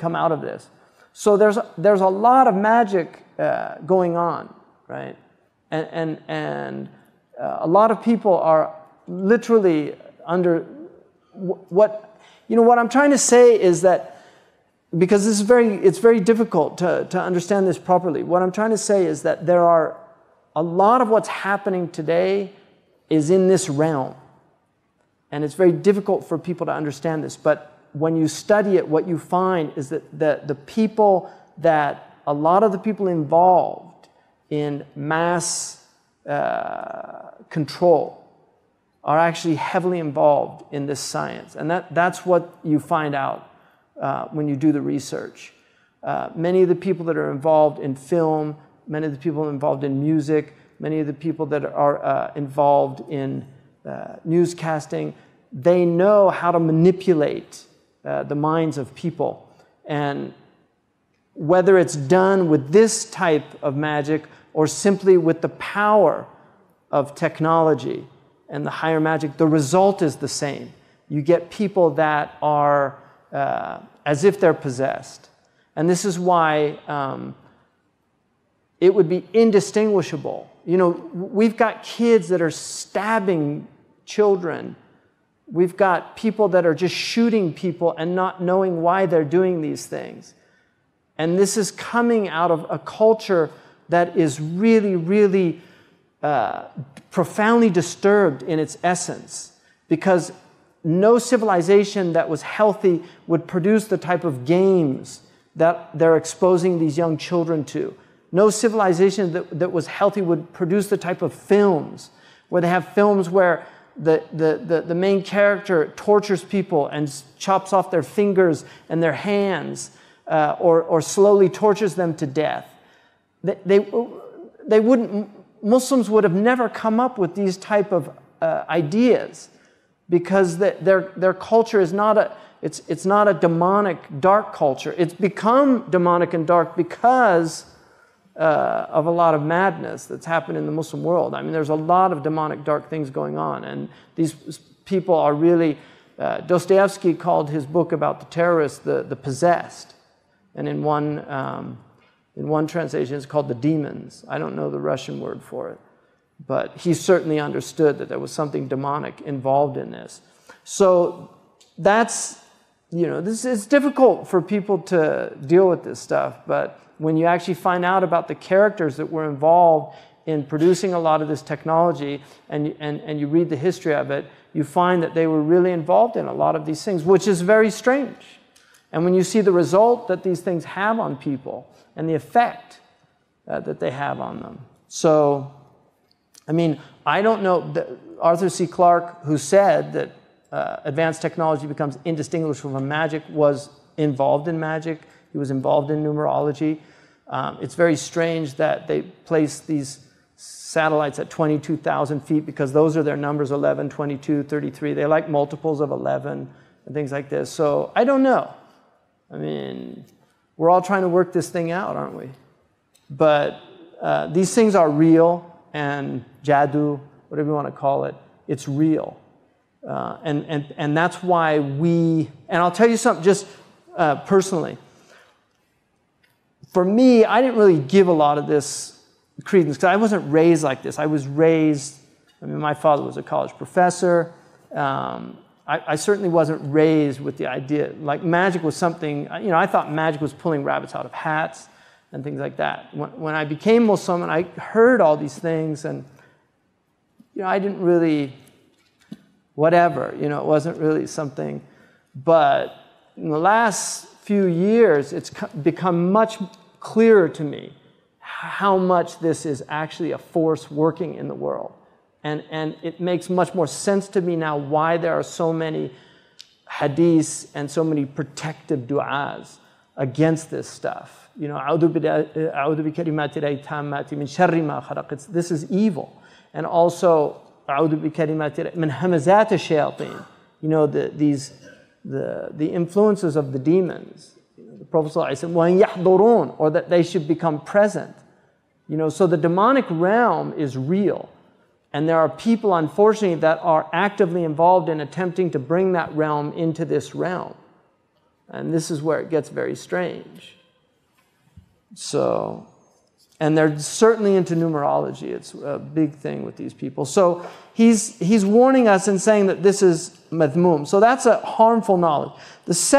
come out of this. So there's a lot of magic going on, right? And a lot of people are literally under what I'm trying to say is that, because it's very difficult to understand this properly. What I'm trying to say is that there are a lot of what's happening today is in this realm. And it's very difficult for people to understand this. But when you study it, what you find is that a lot of the people involved in mass control are actually heavily involved in this science. And that's what you find out when you do the research. Many of the people that are involved in film, many of the people involved in music, many of the people that are involved in newscasting, they know how to manipulate the minds of people. And whether it's done with this type of magic or simply with the power of technology and the higher magic, the result is the same. You get people that are as if they're possessed. And this is why it would be indistinguishable. We've got kids that are stabbing children. We've got people that are just shooting people and not knowing why they're doing these things. And this is coming out of a culture that is really, really profoundly disturbed in its essence, because no civilization that was healthy would produce the type of games that they're exposing these young children to. No civilization that was healthy would produce the type of films, where they have films where the main character tortures people and chops off their fingers and their hands, or slowly tortures them to death. Muslims would have never come up with these type of ideas, because their culture is not a demonic, dark culture. It's become demonic and dark because of a lot of madness that's happened in the Muslim world. I mean, there's a lot of demonic, dark things going on, and these people are really. Dostoevsky called his book about the terrorists the possessed, and in one translation it's called the demons. I don't know the Russian word for it, but he certainly understood that there was something demonic involved in this. So that's, it's difficult for people to deal with this stuff, but when you actually find out about the characters that were involved in producing a lot of this technology, and you read the history of it, you find that they were really involved in a lot of these things, which is very strange. And when you see the result that these things have on people and the effect that they have on them. So, I mean, I don't know, Arthur C. Clarke, who said that advanced technology becomes indistinguishable from magic, was involved in magic. He was involved in numerology. It's very strange that they place these satellites at 22,000 feet, because those are their numbers, 11, 22, 33. They like multiples of 11 and things like this. So I don't know. I mean, we're all trying to work this thing out, aren't we? But these things are real, and jadoo, whatever you want to call it, it's real. And that's why and I'll tell you something just personally. For me, I didn't really give a lot of this credence, because I wasn't raised like this. I was raised, my father was a college professor. I certainly wasn't raised with the idea, like magic was something, I thought magic was pulling rabbits out of hats and things like that. When I became Muslim and I heard all these things, and I didn't really, whatever, it wasn't really something. But in the last few years, it's become much clearer to me how much this is actually a force working in the world. And it makes much more sense to me now why there are so many hadiths and so many protective du'as against this stuff. This is evil. And also, the influences of the demons. The Prophet ﷺ, or that they should become present. So the demonic realm is real. And there are people, unfortunately, that are actively involved in attempting to bring that realm into this realm. And this is where it gets very strange. So, and they're certainly into numerology. It's a big thing with these people. So he's warning us and saying that this is madhmum. So that's a harmful knowledge. The second